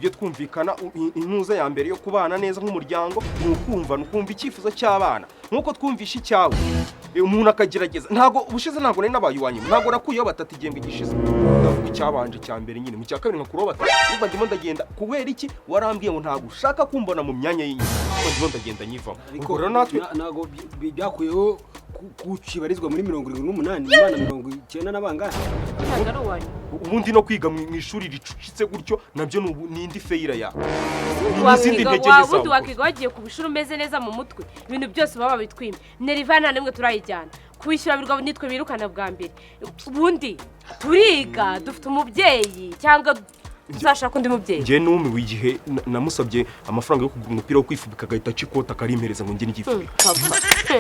tujye twumvikana intuza ya mbere yo kubana neza nk'umuryango nukumva icyifuzo cy'abana nkuko twumvisha icyawe umuntu akagerageza ntago ubushize ntago nari nabaye uwanyuma ntago nakuyeho batatu igembwe gishize ndavuga icyabanje cya mbere nyine mu cya kabiri nkakuroba batatu niba ndimo ndagenda kubera iki warambwiye ngo ntago ushaka kumbona mu myanya y'inyuma ngo ndimo ndagenda nyivamo ubwo rero natwe ntago byakuyeho kucibarizwa muri 78 imana 90 n'abangahe ubundi no kwiga mu ishuri ricucitse gutyo nabyo n'indi feyira ya ubundi wakiga wagiye ku bishuri umeze neza mu mutwe ibintu byose baba bitwima nerivana nimwe turayijyana kwishyura birwa nitwe birukana bwa mbere ubundi turiga dufite umubyeyi cyangwa uzashaka undi mubyeyi ngiye numiwe igihe namusabye amafaranga yo kugura umupira wo kwifubika agahita acikota akarimpereza ngo njye n'igifubika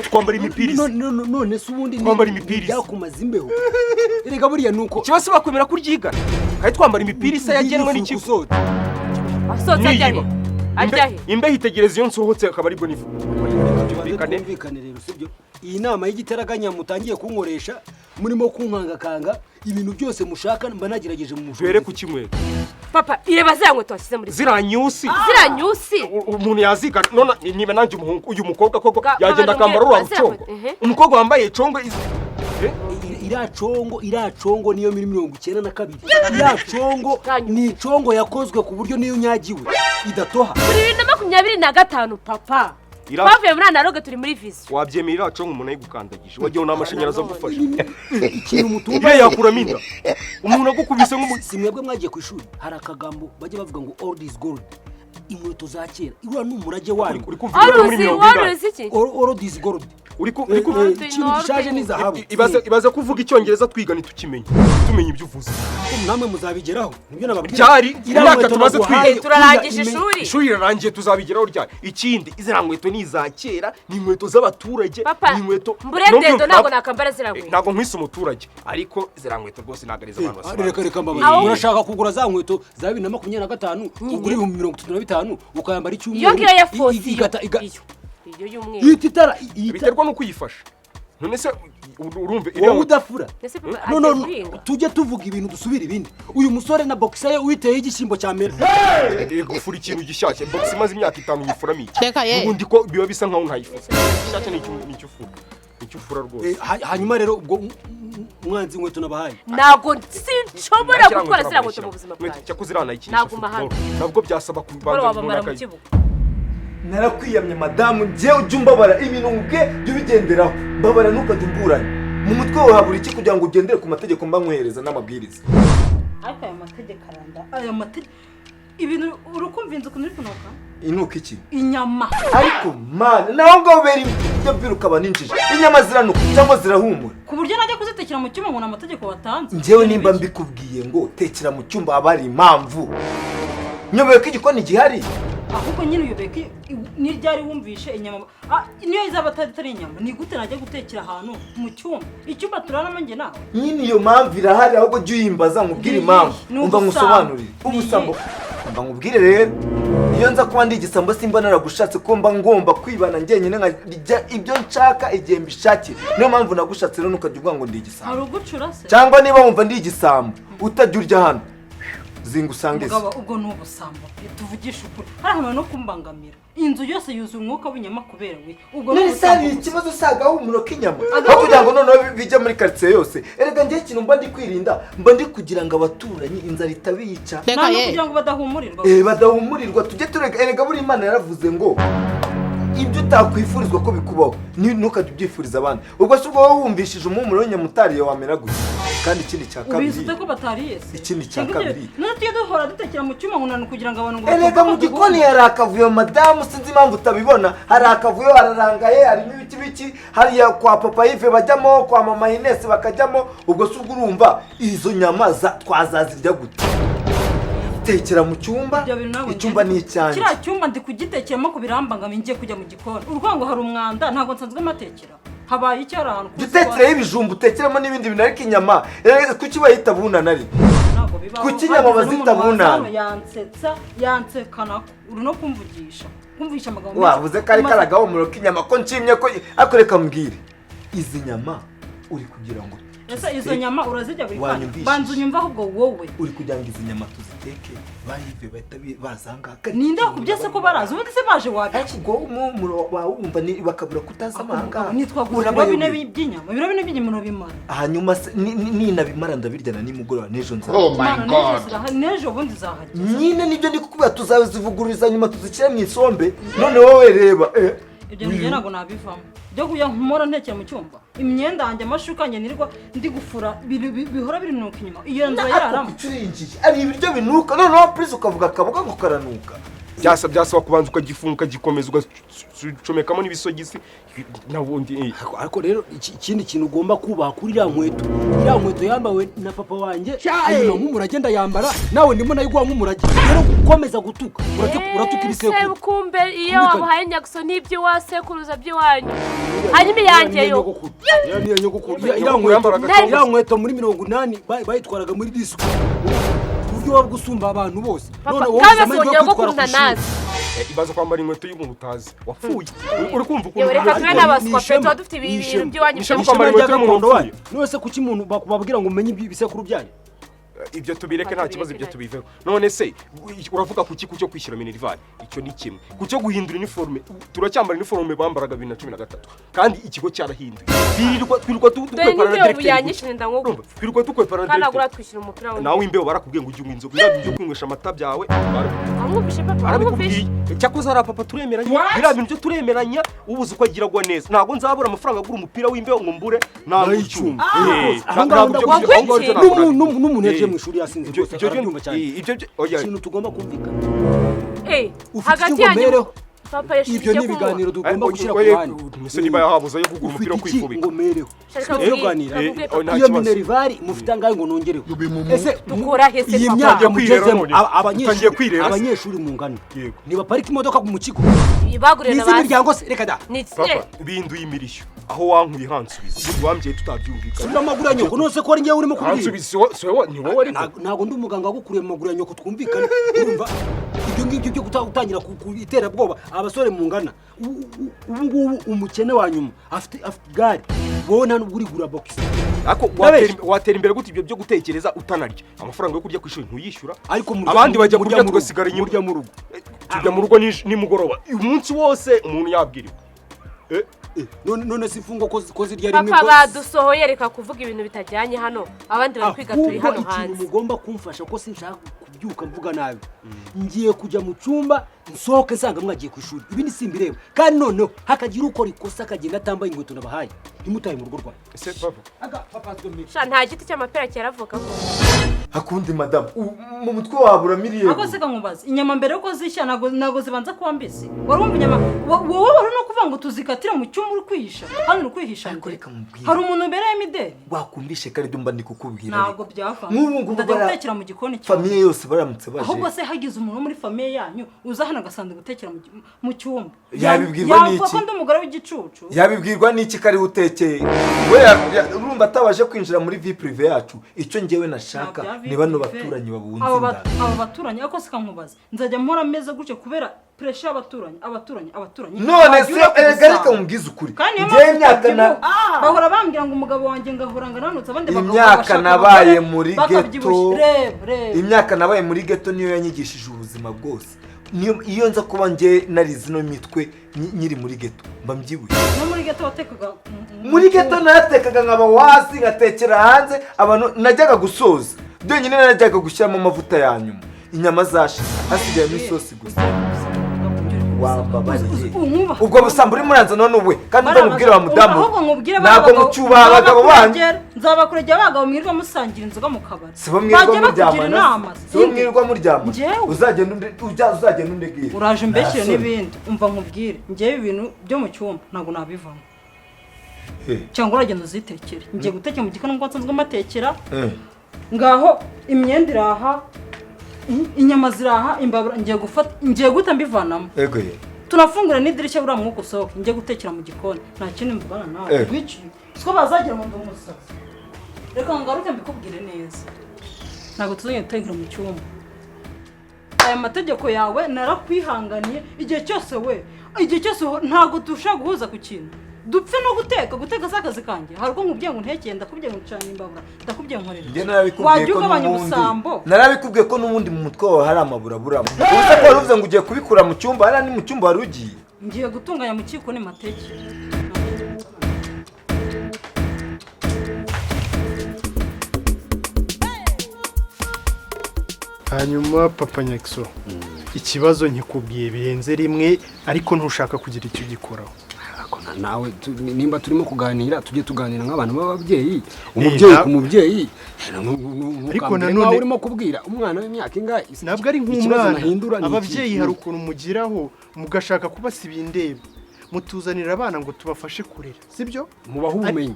twambara imipira none se ubundi twambara imipira byakumaza imbeho erega buriya nuko cyose bakwemera kuryigana kandi twambara imipira isa yagenwe n'ikigo asoza ajyahe imbeho itegereza iyo nsohotse akaba aribwo nivu byumvikane rero sibyo iyi nama y'igiteraganya mutangiye kunkoresha murimo kunkangakanga ibintu byose mushaka mba nagerageje mu mujere ku kimwe papa ireba za nkweto washyize muri ziranyusi umuntu yaziga none niba nanjye umuhungu uyu mukobwa koko yagenda akambara uriya mucongo umukobwa wambaye congo iracongo niyo muri 92 iracongo ni icongo yakozwe ku buryo niyo nyagiwe idatoha 2025 papa bavuye muri analogue turi muri visi wabyemera iracongo umuntu ayigukandagije wagiye n'amashanyarazi agufasha ikintu mutumba yakuramo inda umuntu agukubise simwebwe mwagiye ku ishuri hari akagambo bajye bavuga ngo old is gold inkweto za kera irura n'umurage wayo uri kumva muri 20 old is gold uri ikintu gishaje ni zahabu ibaze kuvuga icyongereza twiga ntitukimenye tumenye ibyo uvuze namwe muzabigeraho nibyo nababwira cyari imyaka tumaze twiga turarangije ishuri rirarangiye tuzabigeraho ryari ikindi izira nkweto ni za kera ni inkweto z'abaturage ni inkweto mburendendo ntago nakambara zira nkweto ntago nkwise umuturage ariko zira nkweto rwose ntago ari z'abantu basaba reka mbabaye urashaka kugura za nkweto za 2025 ugura 35 ukayambara icyumweru iyo ya fosi iyo y'umweru yititara biterwa nuko uyifasha none se urumve wowe udafura no tujye tuvuga ibintu dusubira ibindi uyu musore na boxer ye witeye igishyimbo cya mera gufura ikintu gishyashya boxer imaze imyaka 5 yifuramo iki ubundi ko biba bisa nkaho ntayifuza gishyashya nicyo ufura rwose hanyuma rero ubwo umwanzi inkweto nabahaye ntago sinshobora gukora zira nkweto mu buzima bwawe cyakuzirana iki ntabwo byasaba kubanza mu narakwiyamye madamu njye ujye umbabara ibintu ubwe byo bigenderaho mbabara ntukajya umburanya mu mutwe wawe habura iki kugira ngo ugendere ku mategeko mba nkwereza n'amabwiriza ariko aya mategeko aranda aya mategeko ibintu urukumva inzu kunuri kunoka inuka iki inyama ariko man naho ngo beri ibyo biruka baninjije inyama ziranuka cyangwa zirahumura ku buryo najya kuzitekera mu cyumba ngo n'amategeko watanze njyewe nimba mbikubwiye ngo tekera mu cyumba haba hari impamvu nyoboye ko igikoni gihari ahubwo nyine uyobeke ni ryari wumvishe inyama niyo izaba atari inyama ni gute najya gutekera ahantu mu icyumba turaramo njye nawe nyine iyo mpamvu irahari ahubwo jya uyimbaza nkubwire impamvu umva nkusobanurire ubusambo mba nkubwire rero iyo nza kuba ndi igisambo simba naragushatse ko mba ngomba kwibana njyenyine nkarya ibyo nshaka igihe mbishakiye niyo mpamvu nagushatse rero ntukajya uvuga ngo ndi igisambo hari ugucura se cyangwa niba wumva ndi igisambo utajya urya hano zinga usange se ubwo ni ubusambo tuvugisha ukuri hari ahantu no kumbangamira inzu yose yuzuye umwuka w'inyama kubera we ubwo ni ubusambo ikibazo usagaho umuro k'inyama aho kugira ngo noneho bijya muri quartier yose erega njye ikintu mba ndi kwirinda mba ndi kugira ngo abaturanyi inzara itabica nta no kugira ngo badahumurirwa badahumurirwa tujye turega erega buri Imana yaravuze ngo ibyo utakwifurizwa ko bikubaho ntukajya ubyifuriza abandi ubwo se ubwo wowe wumvishije umumuro w'inyamutariye wamera gutya kandi ikindi cya kabiri ubizute ko batariye se ikindi cya kabiri none duhora dutekera mu cyuma ngunana kugira ngo abantu ngo erega mu gikoni hari akavuyo madamu sinzi impamvu utabibona hari akavuyo hararangaye harimo ibiki hariya kwa papa Yves bajyamo kwa mama Ines bakajyamo ubwo se ubwo urumva izo nyama twazazirya gute tekera mu cyumba icyumba ni icyanjye kiriya cyumba ndi kugitekeramo ko birambangamiye ngiye kujya mu gikoni urwango hari umwanda ntabwo nsanzwe matekera habaye icyo ari ahantu dutekereho ibijumba utekeramo n'ibindi bintu ariko inyama kuki bayita bunana ari kuki inyama bazita bunana yansekana uri no kumvugisha amagambo wavuze ko ari karagaho umuro k'inyama ko nshimye ko ariko reka mbwire izi nyama uri kugira ngo ese izo nyama urazijya buri kanya Wanyumvishije. banza unyumva ahubwo wowe uri kugira ngo izi nyama tuziteke bayive bahita bazanga ninde wakubye se ko barazi ubundi se baje wabi ariko umuro wumva ni bakabura kutaza amahanga nitwagura ibiro bine by'inyama ibiro bine by'inyama bimara hanyuma ninabimara ndabiryana nimugoroba n'ejo nza Oh my god. n'ejo bundi zahajya nyine nibyo ndi kukubwira tuzazivugururiza nyuma tuzishyire mu isombe none wowe reba ibyo ngiye ntabwo nabivamo byo kuya nkumora ntekera mu cyumba imyenda yanjye amashuka yanjye nirirwa ndi gufura bihora birinuka inyuma iyo nzu yararamo icurinjije ari ibiryo binuka noneho prise ukavuga akaboga ngo karanuka byasaba kubanza ukagifunga gikomeza ugacomekamo n'ibisogisi nabundi ariko rero ikindi kintu ugomba kubaha kuri iriya nkweto yambawe na papa wanjye hanyuma nk'umurage ndayambara nawe ndimo nayiguha nk'umurage rero gukomeza gutuka uratuka ibisekuru sebukumbe iyo wabuhaye Nyaxo n'ibyo wasekuruza by'iwanyu hanyuma iyangeyo iriya nkweto muri 80 bayitwaraga muri disco uburyo bwo gusumba abantu bose none wowe uzamajya kwitwara nazi ibaza kwambara inkweto y'umuntu utazi wapfuye uri kumva ukuntu reka tube n'abaswa pe tuba dufite ibintu by'iwanyu nishaka kwambara inkweto y'umuntu wanyu nose kuki umuntu babwira ngo umenye ibisekuru byanyu ibyo tubireke nta kibazo ibyo tubiveho none se uravuga ku kiku cyo kwishyura minerivare icyo ni kimwe ku cyo guhindura uniforme turacyambara uniforme bambaraga 2013 kandi ikigo cyarahinduye twirirwa tukwepara na directeur twirirwa tukwepara na directeur nawe imbeho barakubwiye ngo ujye inzoga byo kwinywesha amata byawe amwumvishe papa amwumvishe cyakoze ari papa turemeranya bira bintu byo turemeranya ubuze uko agiragwa neza ntago nzabura amafaranga agura umupira w'imbeho ngo mbure nta mucyuma n'umuntu mu ishuri yasinze rwose arabyumva cyane ikintu tugomba kumvikana hagati yanyu papa ibyo ni ibiganiro tugomba gushyira ku ruhande mise niba yahabuza yo kugura umupira wo kwifubika ngo mereho iyo minerivare mufite angahe ngo nongereho ese dukora hese iyi myaka mugezemo abanyeshuri mu ngano niba parika imodoka mu kigo bagurira n'izindi miryango se reka da binduye imirishyo aho wankuye hansubiza wambye tutabyumvikana sura amaguru ya nyoko nose ko ari ngewe urimo kubwira hansubiza ni wowe ntago ndi umuganga wagukuriye mu maguru ya nyoko twumvikane urumva ibyo ngibyo byo gutangira itera bwoba abasore mu ngana ubu ngubu umukene wa nyuma afite gare wowe nta nubwo urigura box ako watera imbere gute ibyo byo gutekereza utanarya amafaranga yo kurya ku ishuri ntuyishyura ariko abandi bajya kurya tugasigara inyuma mu rugo tujya mu rugo nimugoroba umunsi wose umuntu yabwiriwe none si imfungo ko zirya rimwe papa badusohoye reka kuvuga ibintu bitajyanye hano abandi bari kwiga turi hano hanze ikintu mugomba kumfasha ko sinshaka kubyuka mvuga nabi ngiye kujya mu cyumba nsohoke nsanga mwagiye ku ishuri ibi ni simbireba kandi noneho hakagira ukora ikosa akagenda atambaye inkweto nabahaye ntimutaye mu rugo rwawe ese papa nta giti cy'amapera cyaravuka ko hakundi madamu mu mutwe wabura miliyoni ako se kankubaza inyama mbere yuko zishya nago zibanza kuba mbisi wari wumva inyama wowe wari no kuvuga ngo tuzikatira mu cyumba uri kwihisha hano uri kwihisha hari umuntu mbere y'imideli wakumvishe kari dumba ndi kukubwira ntabwo byavamo ndajya gutekera mu gikoni cyawe famiye yose baramutse baje ahubwo se hagize umuntu muri famiye yanyu uza hano agasanzwe gutekera mu cyumba yabibwirwa n'iki yavuga ko ndi umugore w'igicucu yabibwirwa n'iki kari utekeye we urumva atabaje kwinjira muri vie prive yacu icyo ngewe nashaka ni bano baturanyi babunze inda abo baturanyi ako se kankubaza nzajya mpora meze gutyo kubera pressure abaturanyi none se reka mubwize ukuri ngiye imyaka na bahora bambwira ngo umugabo wanjye ngahora ngananutse abandi imyaka nabaye muri ghetto imyaka nabaye muri ghetto niyo yanyigishije ubuzima bwose iyo nza kuba nge narize no mitwe nyiri muri ghetto mba mbyibuye no muri ghetto watekaga muri ghetto natekaga nkaba wasi ngatekera hanze abantu najyaga gusoza byonyine najyaga gushyiramo amavuta ya nyuma inyama zashize hasigayemo isosi gusa ubwo busambo uri muranza none uwe kandi ndamubwira wa mudamu ntabwo mucyubaha abagabo banyu nzabakurejya abagabo mwirwa musangira inzoga mu kabari sibo mwirwa muryamana uzagenda undegera uraje mbeshyire n'ibindi umva nkubwire ngewe ibintu byo mu cyumba ntabwo nabivamo cyangwa uragenda uzitekere ngiye gutekera mu gikoni ngo nsanzwe matekera ngaho imyenda iraha inyama ziraha imbabura ngiye guta mbivanamo yego tunafungura n'idirishya buriya mwuka usohoke ngiye gutekera mu gikoni nta kindi mvugana nawe biciye siko bazagira ngo ndi umusazi reka ngaruke mbikubwire neza ntabwo tuzongera gutekera mu cyumba aya mategeko yawe narakwihanganiye igihe cyose ntabwo dushaka guhuza ku kintu dupfe no guteka si akazi kanjye hari ubwo nkubwiye ngo ntekeye ndakubwiye ngo ncana imbabura ndakubwiye nkorera njye narabikubwiye wajya ko ugabanya n'ubundi ubusambo narabikubwiye ko n'ubundi mu mutwe wawe hari amaburaburamo ubuze ko wari uvuze ngo ugiye kubikura mu cyumba hariya ni mu cyumba wari ugiye ngiye gutunganya mu kiko ni mateke hanyuma papa Nyaxo ikibazo nkikubwiye birenze rimwe ariko ntushaka kugira icyo gikoraho nawe nimba turimo kuganira tujye tuganira nk'abantu b'ababyeyi umubyeyi ku mubyeyi ariko nanone urimo kubwira umwana w'imyaka ingahe ntabwo ari nk'umwana ababyeyi hari ukuntu mugiraho mugashaka kubasiba indeba mutuzanira abana ngo tubafashe kurera sibyo mubaho ubumenyi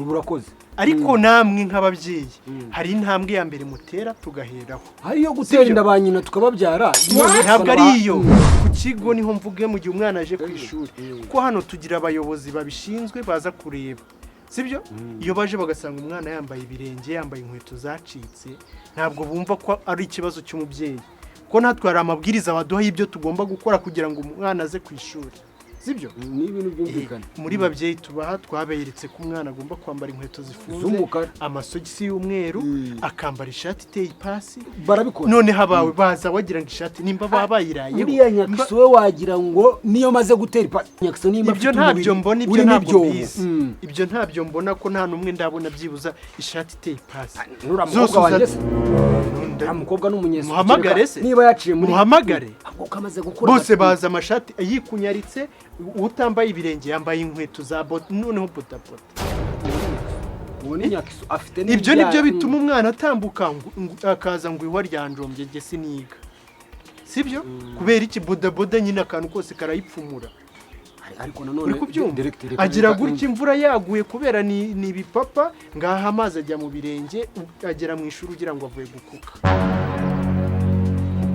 burakoze ariko namwe nk'ababyeyi hari intambwe ya mbere mutera tugaheraho hariyo gutera inda ba nyina tukababyara ntabwo ari iyo ku kigo niho mvuge mu gihe umwana aje ku ishuri kuko hano tugira abayobozi babishinzwe baza kureba sibyo iyo baje bagasanga umwana yambaye ibirenge yambaye inkweto zacitse ntabwo bumva ko ari ikibazo cy'umubyeyi kuko natwe hari amabwiriza baduha y'ibyo tugomba gukora kugira ngo umwana aze ku ishuri sibyo ni ibintu byumvikana muri babyeyi tubaha twaberetse ko umwana agomba kwambara inkweto zifunze amasogisi y'umweru akambara ishati iteye ipasi barabikora none habawe baza wagira ngo ishati nimba baba bayirayeho uriya Nyaxo we wagira ngo niyo maze gutera ipasi Nyaxo nimba ibyo ntabyo mbona ibyo ntabwo bizi ibyo ntabyo mbona ko nta numwe ndabona byibuza ishati iteye ipasi zose wanjye umukobwa n'umunyesuri muhamagare se niba yaciye muri muhamagare bose baza baza amashati yikunyaritse utambaye ibirenge yambaye inkweto za noneho bodaboda ibyo nibyo bituma umwana atambuka akaza ngo iwa ryanjombye nge siniga sibyo kubera iki bodaboda nyine akantu kose karayipfumura ariko nanone agira gutya imvura yaguye kubera ni ibipapa ngaha amazi ajya mu birenge agera mu ishuri ugira ngo avuye gukuka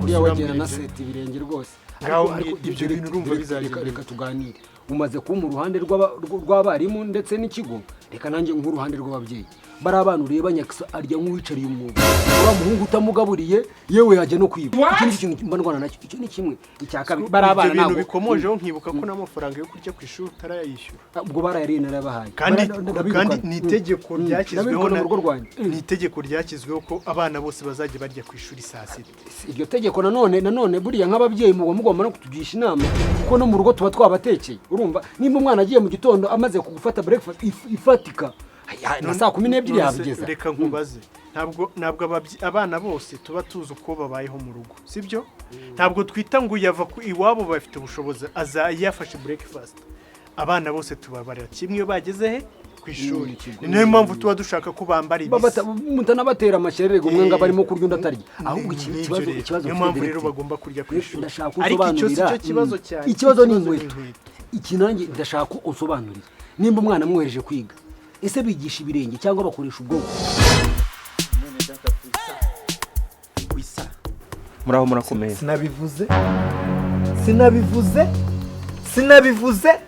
uriya wagera na seti ibirenge rwose ariko ibyo bintu urumva bizagenda reka tuganire umaze kuba mu ruhande rw'abarimu ndetse n'ikigo reka nanjye nk'uruhande rw'ababyeyi bari abana ureba Nyaxo arya nk'uwicariye umwuga uriya muhungu utamugaburiye yewe yajya no kwiba ikindi kintu mba ndwana nacyo icyo ni kimwe icya kabiri bari abana ntabwo ibyo bintu bikomojeho nkibuka ko n'amafaranga yo kurya ku ishuri utarayishyura ubwo barayariye narabahaye kandi ni itegeko ryashyizweho ni itegeko ryashyizweho ko abana bose bazajya barya ku ishuri saa sita iryo tegeko nanone buriya nk'ababyeyi mugomba no kutugisha inama kuko no mu rugo tuba twabatekeye urumva nimba umwana agiye mu gitondo amaze kugufata breakfast ifatika na saa 12 yabigeza reka nkubaze ntabwo abana bose tuba tuzi uko babayeho mu rugo sibyo ntabwo twita ngo yava ku iwabo bafite ubushobozi yafashe breakfast abana bose tubabarira kimwe iyo bageze he ku ishuri niyo mpamvu tuba dushaka ko bambara ibisa mutanabatera amashererego umwe ngo barimo kurya undi atarya ahubwo ikibazo niyo mpamvu rero bagomba kurya ku ishuri ariko icyo si cyo kibazo cyane ikibazo ni inkweto iki nanjye ndashaka ko unsobanurira nimba umwana amwohereje kwiga ese bigisha ibirenge cyangwa bakoresha ubwonko muraho murakomeye sinabivuze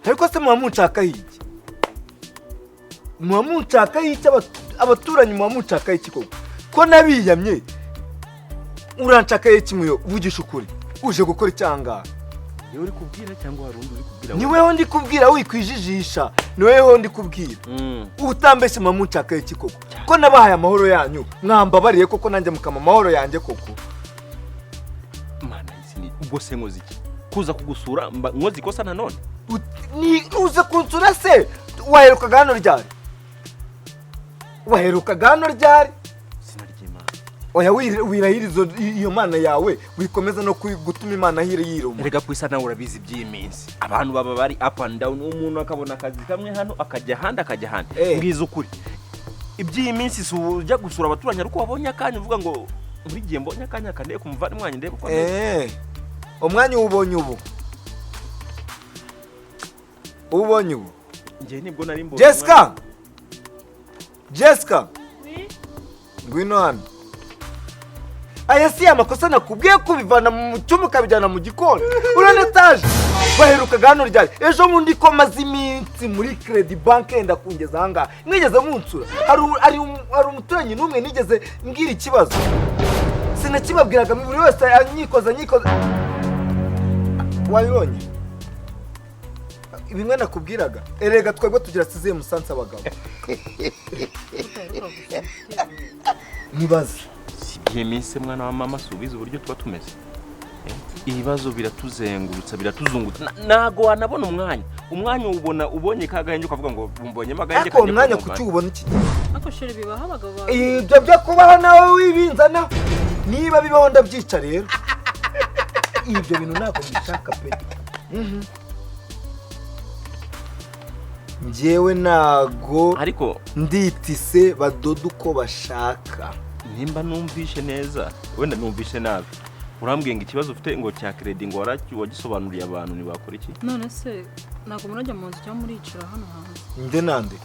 ariko se muba munshaka iki abaturanyi muba munshaka iki koko ko nabiyamye uranshaka iki muyo uvugisha ukuri uje gukora icyangara niwe uri kubwira cyangwa hari undi uri kubwira niweho ndi kubwira wikwijijisha niweho ndi kubwira utambeshye muba munshaka iki koko ko nabahaye amahoro yanyu mwambabariye koko nanjye mukama amahoro yanjye koko mana isi ubwo se nkoze iki kuza kugusura nkoze ikosa nanone ni uze kunsura se waherukaga hano ryari sinaryimana oya wirahirizo iyo mana yawe wikomeza no gutuma imana yiroma erega kwisa nawe urabizi by'iminsi abantu baba bari up and down umuntu akabona akazi kamwe hano akajya ahandi ngize ukuri iby'iyi minsi ujya gusura abaturanyi ariko wabonye akanya uvuga ngo buri gihe mbonye akanya kandeye kumva n'umwanya ndebe ko umwanya ubonye ubu ngiye nibwo nari mbonye Jessica ngwino hano aya si amakosa nakubwiye kubivana mu cyumba ukabijyana mu gikoni uranetaje baherukaga hano ryari ejo bundi ko maze iminsi muri credit bank yenda kungeza ahangaha mwigeze munsura hari umuturanyi n'umwe nigeze mbwira ikibazo sinakibabwiraga buri wese anyikoza wabibonye bimwe nakubwiraga erega twebwe tugira siziye musanze abagabo nibaze iyi minsi mwana wa mama subiza uburyo tuba tumeze ibibazo biratuzengurutsa biratuzungutsa nago wanabona umwanya ubonye kagahenge ukavuga ngo mbonye magahenge kajya umwanya kuki ubona iki ako sheri bibaho abagabo ibyo byo kubaho nawe wibinzana niba bibaho ndabyica rero ibyo bintu ntabwo mbishaka pe njyewe nago ariko nditise badoda uko bashaka nimba numvishe neza wenda numvishe nabi urambwiye ngo ikibazo ufite ngo cya credit ngo wagisobanuriye abantu ntibakora iki none se ntabwo murajya mu nzu cyangwa muricara hano hanze nde nande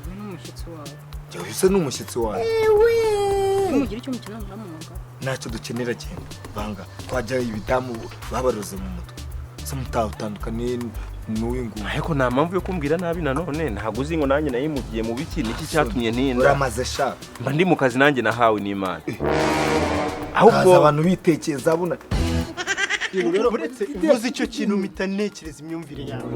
uyu ni umushyitsi wawe ese ni umushyitsi wawe mugira icyo mukina muramunaga ntacyo dukenera cyane banga twajya ibidamu babaroze mu mutwe se mutaha utandukanye n'uyu nguyu ariko nta mpamvu yo kumbwira nabi nanone ntabwo uzi ngo nanjye nayimugiye mu biki niki cyatumye ntinda uramaze sha mba ndi mu kazi nanjye nahawe n'Imana ahubwo abantu bitekeza buna uretse uvuze icyo kintu mpita ntekereza imyumvire yawe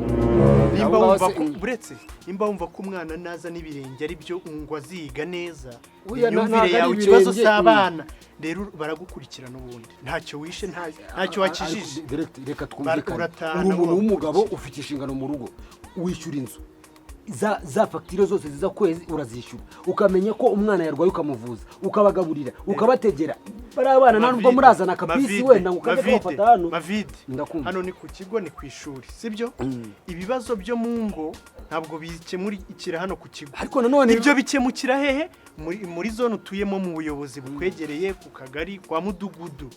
nimba wumva ko umwana naza n'ibirenge ari byo ngo aziga neza imyumvire yawe ikibazo cy'abana rero baragukurikira n'ubundi ntacyo wishe ntacyo wakijije reka twumvikane uri umuntu w'umugabo ufite inshingano mu rugo wishyura inzu za fagitire zose ziza kwezi urazishyura ukamenya ko umwana yarwaye ukamuvuza ukabagaburira ukabategera bari abana nta nubwo murazana akabisi wenda ngo ukajya kubafata hano Mavide hano ni ku kigo ni ku ishuri sibyo ibibazo byo mu ngo ntabwo bikemurikira hano ku kigo ariko nanone ibyo bikemukira hehe muri zone utuyemo mu buyobozi bukwegereye ku kagari kwa mudugudu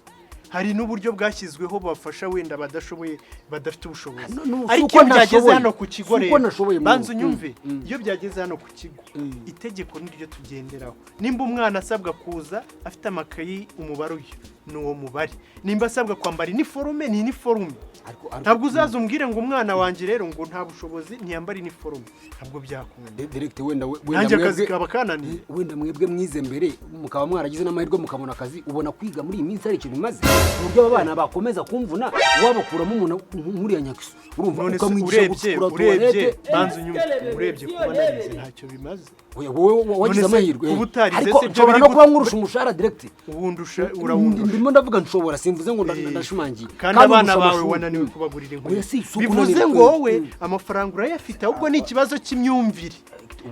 hari n'uburyo bwashyizweho bafasha wenda badashoboye badafite ubushobozi ariko iyo byageze hano ku kigo rero banza unyumve iyo byageze hano ku kigo itegeko niryo tugenderaho nimba umwana asabwa kuza afite amakayi umubare uyu ni uwo mubare nimba asabwa kwambara iniforume ni iniforume ntabwo uzaza umbwire ngo umwana wanjye rero ngo nta bushobozi ntiyambara iniforume ntabwo byakunda direct wenda nanjye akazi kaba kananiye wenda mwebwe mwize mbere mukaba mwaragize n'amahirwe mukabona akazi ubona kwiga muri iyi minsi ari ikintu bimaze uburyo aba bana bakomeza kumvuna wabakuramo umuntu nkuriya Nyaxo urumva ukamwigisha gucukura tuwarete banza unyumve urebye kuba narize ntacyo bimaze wowe wagize amahirwe ariko nshobora no kuba nkurusha umushahara direct ubundi urawundusha ndimo ndavuga nshobora simvuze ngo ndashumangiye kandi abana bawe wananiwe kubagurira inkweto bivuze ngo wowe amafaranga urayafite ahubwo ni ikibazo cy'imyumvire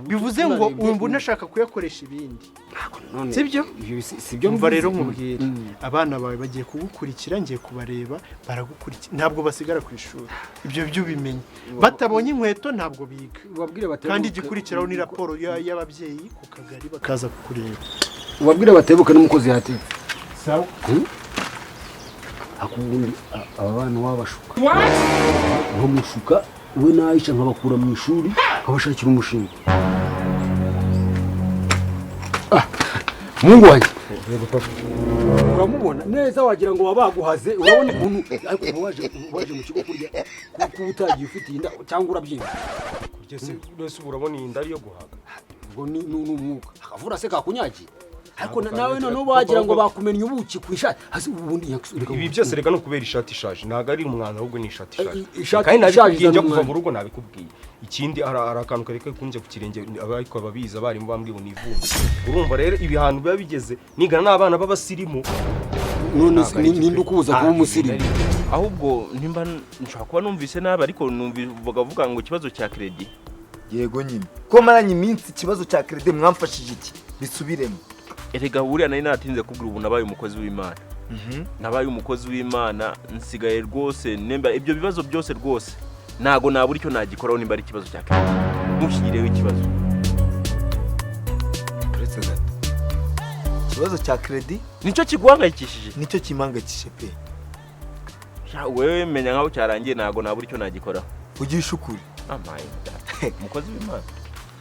bivuze ngo wumva unashaka kuyakoresha ibindi sibyo mva rero nkubwira abana bawe bagiye kugukurikira ngiye kubareba baragukurikira ntabwo basigara ku ishuri ibyo byo bimenye batabonye inkweto ntabwo biga kandi igikurikiraho ni raporo y'ababyeyi ku kagari bakaza kukureba ubabwire batebuke n'umukozi yatetse sawa akubundi aba bana wabashuka nkamushuka we nayisha nkabakura mu ishuri nkabashakira umushinga mungu wanjye uramubona neza wagira ngo wabaguhaze urabona ukuntu ariko waje mu kigo kurya kuko utagiye ufite inda cyangwa urabyimba kurya se urabona iyi nda ari yo guhaga ngo ni umwuka akavura se kakunyagiye ariko nawe none wagira ngo bakumenya ubuki ku ishati hasi ubundi ibi byose rega no kubera ishati ishaje ntago ari umwana ahubwo ni ishati ishaje kandi nabikubwiye njya kuva mu rugo nabikubwiye ikindi ari akantu kareka kunje ku kirenge ariko ababiza bari mu bambwiye univumbi urumva rero ibihano biba bigeze nigana n'abana b'abasirimu none ninde ukubuza kuba umusirimu ahubwo nimba nshaka kuba numvise nabi ariko numvaga ngo ikibazo cya credit yego nyine ko maranye iminsi ikibazo cya credit mwamfashije iki bisubiremo erega buriya nari natinze kubwira ubu nabaye umukozi w'Imana nabaye umukozi w'Imana nsigaye rwose nemba ibyo bibazo byose rwose nago nabura icyo nagikoraho nimba ari ikibazo cya credit mushyireho ikibazo uretse gato ikibazo cya credit nicyo kiguhangayikishije nicyo kimangayikishije pe wewe menya nkaho cyarangiye nago nabura icyo nagikoraho ugisha ukuri umukozi w'Imana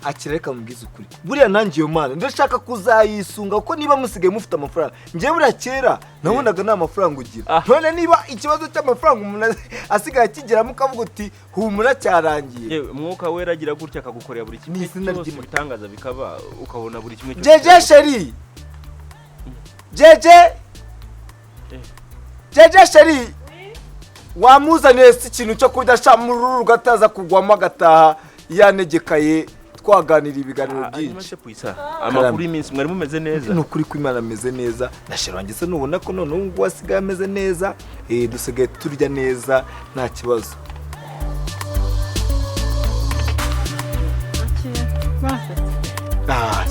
akireka mubwiza ukuri buriya nanjye iyo mana ndashaka kuzayisunga kuko niba musigaye mufite amafaranga njye buriya kera nabonaga nta mafaranga ugira none niba ikibazo cy'amafaranga umuntu asigaye akigeramo ukavuga uti humura cyarangiye yewe mwuka wera agira gutya akagukorera buri kimwe cyose bitangaza bikaba ukabona buri kimwe cyose jeje sheri jeje sheri wamuzaniye si ikintu cyo kurya sha muri uru gataza kugwamo agataha yanegekaye twaganira ibiganiro byinshi. Amakuru y'iminsi mwari mumeze neza. Ni ukuri ko Imana ameze neza. Ndashira wanjye se nubona ko none ngo wasigaye ameze neza. Dusigaye turya neza nta kibazo.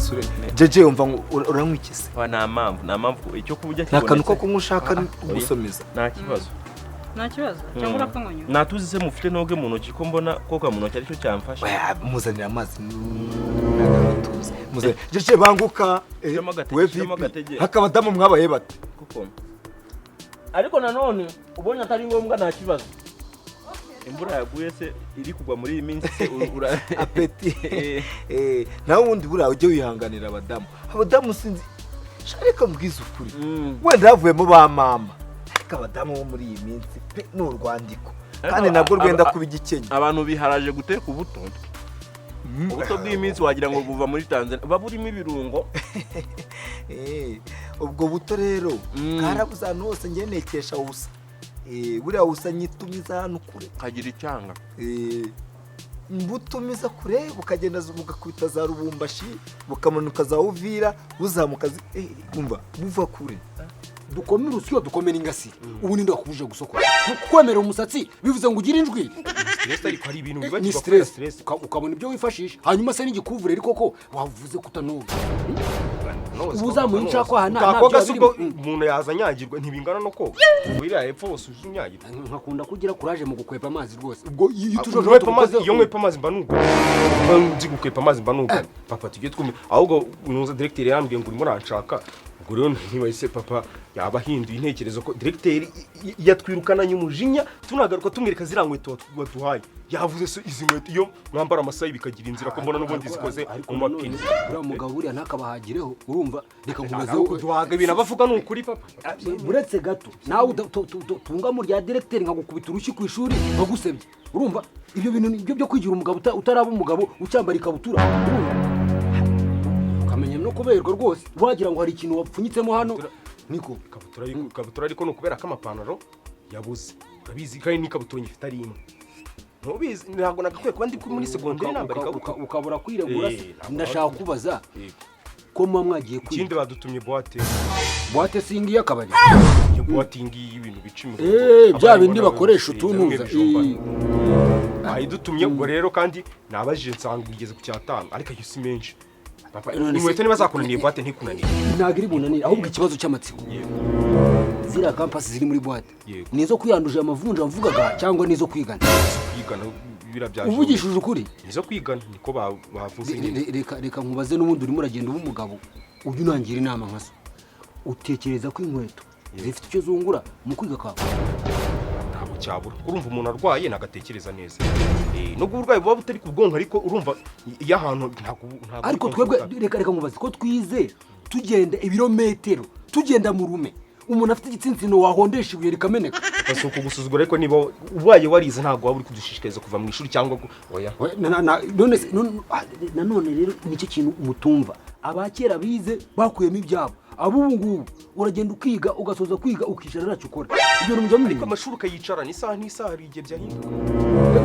Sure. Jeje umva uranywa ikise. Nta mpamvu icyo kubujya kibonetse. Nakanu ko kumushaka gusomeza. Nta kibazo. Nta kibazo cyangwa urakanywa. Natuzi se mufite noge mu ntoki ko mbona koga mu ntoki aricyo cyamfasha. Muzanira amazi. Muze jeje banguka. Hakaba damu mwabaye bate. Kuko ariko nanone ubonye atari ngombwa nta kibazo. Imbura yaguye se iri kugwa muri iyi minsi se apeti. Nawe wundi bura ujye wihanganira abadamu sinzi shareka mbwiza ukuri. Wenda havuyemo ba mama ariko abadamu bo muri iyi minsi pe n'urwandiko kandi nabwo rwenda kuba igikenya. Abantu biharaje guteka ubuto bw'iminsi wagira ngo buva muri Tanzania baburimo ibirungo. Ubwo buto rero karabuza hose ngiye nekesha ubusa. Buriya usa nyitumiza hano kure kagira icyanga. Mbutumiza kure bukagenda bugakubita za Rubumbashi bukamanuka za Uvira buzamuka umva buva kure. Dukomera usyo dukomera ingasi. Ubu ninde wakubuje gusokora. Kwemera umusatsi bivuze ngo ugire injwi. Stress ariko ari ibintu biba ni stress. Ukabona ibyo wifashisha hanyuma se n'igikuvure ariko ko wavuze kutanoga. Ubuzamu nshako hana ntabyo biri. Umuntu yazanyagirwa ntibingana no koga. Ubira hepfo wose uzunyagirwa. Nkakunda kugira courage mu gukwepa amazi rwose. Ubwo iyo nkwepa amazi mbanuga. Nzi gukwepa amazi mbanuga. Papa tugiye twumye ahubwo nuza directeur yambwiye ngo urimo ranshaka. Ubwo rero ntibayise papa yaba hinduye intekerezo ko directeur yatwirukana nyumujinya tunagaruka tumwereka zirankweto waduhaye. Yavuze se izi nkweto iyo mwambara amasayi bikagira inzira ko mbona n'ubundi zikoze mu mapine. Ura mugabo buriya ntakabahagireho urumva reka nkubazeho ko duhaga ibintu abavuga n'ukuri papa. Buretse gato nawe tunga mu rya directeur nkagukubita urushyi ku ishuri bagusebye urumva ibyo bintu nibyo byo kwigira umugabo utaraba umugabo ucyambara ikabutura ukamenya no kuberwa rwose wagira ngo hari ikintu wapfunyitsemo hano niko ikabutura ariko no kubera ko amapantaro yabuze urabizi kandi n'ikabutura nyifite ari imwe. Ntubizi ntabwo nagakwiye kuba ndi muri secondaire nambara ikabutura ukabura kwiregura. Ndashaka kubaza ko muba mwagiye kwiga. Ikindi badutumye boîte singi yakabari. Iyo boîte ngiyi ibintu bicimo. Bya bindi bakoresha utuntuza. Bayidutumye ubwo rero kandi nabajije nsanga bigeze ku cyatanga ariko ayo si menshi. Papa inkweto niba zakunaniye boîte ntikunaniye. Ntabwo iri bunanira ahubwo ikibazo cy'amatsiko. Zira campus ziri muri boîte. Nizo kwiyanduje amavunja mvugaga cyangwa nizo kwigana. Kwigana birabyaje. Uvugishije ukuri. Nizo kwigana niko bavuze nyine. Reka nkubaze n'ubundi urimo uragenda ubumugabo. Ujye unangira inama nkaso. Utekereza ko inkweto zifite icyo zungura mu kwiga kwawe. Ntabwo cyabura. Urumva umuntu arwaye nagatekereza neza. Nubwo urwaye buba butari ku bwonko ariko urumva y'ahantu ntabwo. Ariko twebwe reka nkubaze ko twize tugenda ibirometero tugenda mu rume. Umuntu afite igitsinsino wahondesha ibuye rikameneka. Basuko gusuzugura ariko niba ubaye warize ntabwo waba uri kudushishikariza kuva mu ishuri cyangwa oya. None rero nicyo kintu umutumva. Abakera bize bakuyemo ibyabo. Abo ngubu uragenda ukiga ugasoza kwiga ukicara nacyo ukora. Ibyo numva muri amashuri kayicarana isaha n'isaha ari igihe byahinduka.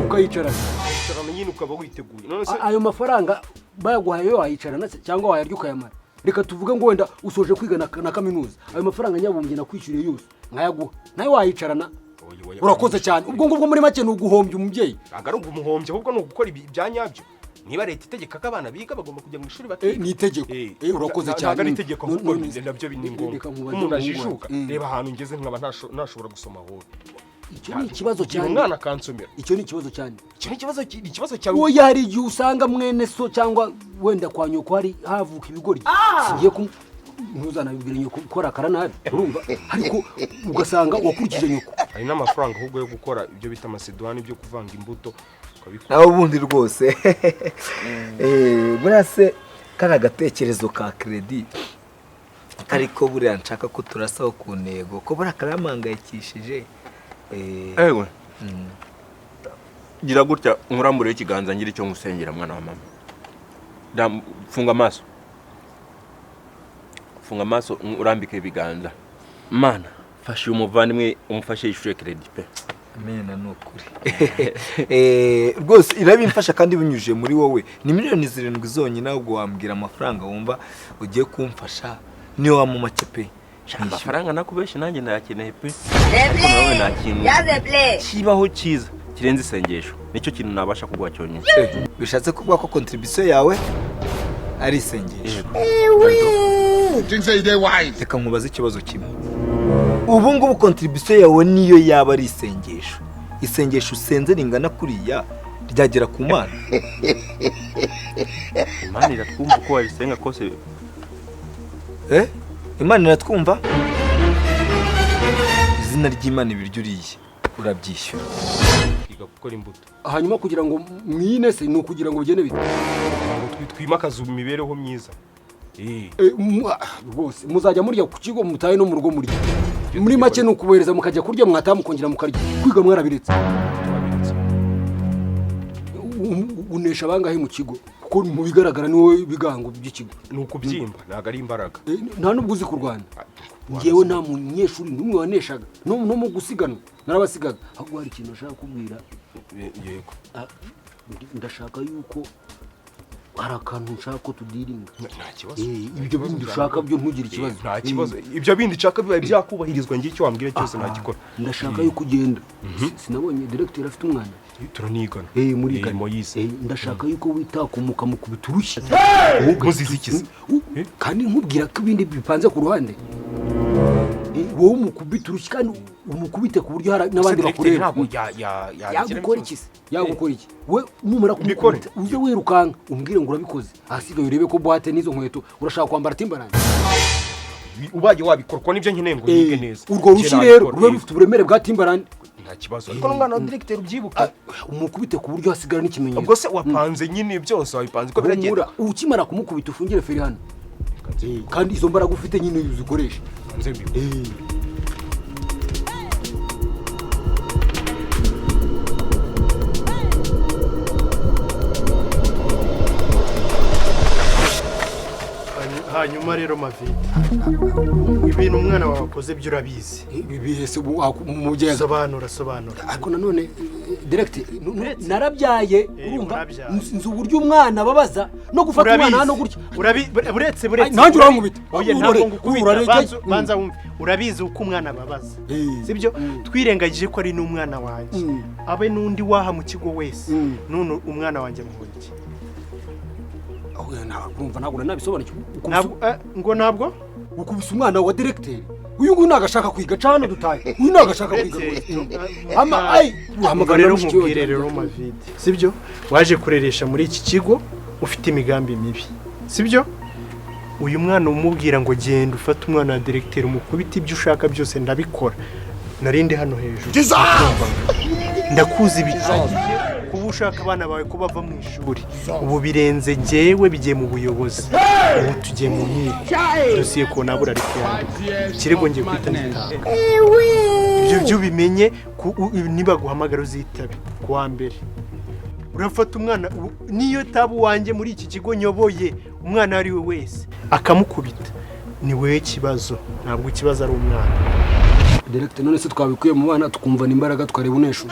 Ukayicarana. Ukicarana nyine ukaba witeguye. None se ayo mafaranga bayaguhaye yo wayicarana cyangwa wayarya ukayamara. Reka tuvuge ngo wenda usoje kwiga na kaminuza ayo mafaranga nyabumbye nakwishyuriye yose nkayaguha nawe wayicarana urakoze cyane ubwo ngubwo muri make n'uguhombya umubyeyi agaruga umuhombye ahubwo no gukora ibyanyabyo niba leta itegeka ko abana biga bagomba kujya mu ishuri bakiga ni itegeko urakoze cyane ntabwo ari itegeko ahubwo nabyo ni ngombwa umuntu ajijuka reba ahantu ngeze nkaba ntashobora gusoma aho icyo ni ikibazo cyane umwana kansomera icyo ni ikibazo cyane icyo ni ikibazo cyawe wowe hari igihe usanga mwene so cyangwa wenda kwa nyoko hari havuka ibigori sigiye ntuzanabibwira nyoko gukora akaranabi urumva ariko ugasanga wakurikije nyoko hari n'amafaranga ahubwo yo gukora ibyo bita amasedwani byo kuvanga imbuto nawe ubundi rwose burase kari agatekerezo ka credit ariko buriya nshaka ko turasaho ku ntego ko buriya karamangayikishije ewe gira gutya nkurambure ikiganza ngira icyo ngusengera mwana wa mama funga amaso urambike ibiganza mana fasha umuvandimwe umufashe yishure credit pe amena nukuri rwose irabimfasha kandi binyujije muri wowe ni miliyoni 7 zonyine ahubwo wambwira amafaranga wumva ugiye kumfasha niyo wa mu make pe amafaranga nakubeshe nanjye ndayakeneye pe nawe nta kintu kibaho cyiza kirenze isengesho nicyo kintu nabasha kuguha cyonyine bishatse kuvuga ko contribution yawe ari isengesho reka nkubaze ikibazo kimwe ubu ngubu contribution yawe niyo yaba ari isengesho usenze ringana kuriya ryagera ku Mana Imana iratwumva uko wabisenga kose Imana iratwumva izina ry'Imana ibiryo uriye urabyishyura kwiga gukora imbuto hanyuma kugira ngo mwinese ni ukugira ngo bigene bite twimakaza imibereho myiza rwose muzajya murya ku kigo mutaye no mu rugo murya muri make ni ukubohereza mukajya kurya mwataha mukongera mukarya kwiga mwarabiretse unesha abangahe mu kigo kuko mu bigaragara ni wowe bigango by'ikigo ni ukubyimba ntabwo ari imbaraga nta nubwo uzi kurwana ngewe nta munyeshuri n'umwe waneshaga no mu gusiganwa narabasigaga ahubwo hari ikintu nashaka kubwira yego ndashaka yuko hari akantu nshaka ko tudiringa nta kibazo ibyo bindi ushaka byo ntugire ikibazo nta kibazo ibyo bindi nshaka bibaye byakubahirizwa ngiye icyo wambwira cyose nagikora ndashaka yuko ugenda sinabonye directeur afite umwana turanigana muri Moyise ndashaka yuko witakumuka mu kubiturushya muzizikiza kandi nkubwira ko ibindi bipanze ku ruhande wowe umukubiturushya kandi umukubite ku buryo n'abandi bakureba yagukora iki we numara kumukubita uze wirukanka umbwire ngo urabikoze ahasigaye urebe ko boîte n'izo nkweto urashaka kwambara Timberland ubaye wabikorwa nibyo nkeneye ngo yige neza urwo rushi rero rube rufite uburemere bwa Timberland nta kibazo ariko n'umwana wa directeur ubyibuka umukubite ku buryo hasigara n'ikimenyetso ubwo se wapanze nyine byose wabipanze ko biragenda ukimara kumukubita ufungire feri hano kandi izo mbaraga ufite nyine uzikoresha hanyuma rero Mavide ibintu umwana wawe akoze byo urabizi bihese umugeza sobanura ariko nanone direct narabyaye urumva nzi uburyo umwana babaza no gufata umwana hano gutya buretse nanjye urankubita oya ntabwo ngukubita banza wumve urabizi uko umwana babaza sibyo twirengagije ko ari n'umwana wanjye abe n'undi waha mu kigo wese none umwana wanjye muhurike ntabwo nabisobanukiwe ngo ntabwo ukubise umwana wa directeur uyu nguyu nagashaka kwiga cana dutaye uyu nagashaka kwiga rero nkubwire rero Mavide sibyo waje kureresha muri iki kigo ufite imigambi mibi sibyo uyu mwana umubwira ngo genda ufate umwana wa directeur umukubita ibyo ushaka byose ndabikora narinde hano hejuru ndakuzi bihagije kuba ushaka abana bawe ko bava mu ishuri ubu birenze njyewe bigiye mu buyobozi ubu tugiye mu nkiko dosiye ko nabura ariko ikirego ngiye kwita nitanga ibyo byo bimenye niba guhamagara uzitabe kuwa mbere urafata umwana niyo tabu wanjye muri iki kigo nyoboye umwana ari we wese akamukubita ni wewe kibazo ntabwo ikibazo ari umwana directeur none se twabikuye mu bana tukumva n'imbaraga tukareba unesha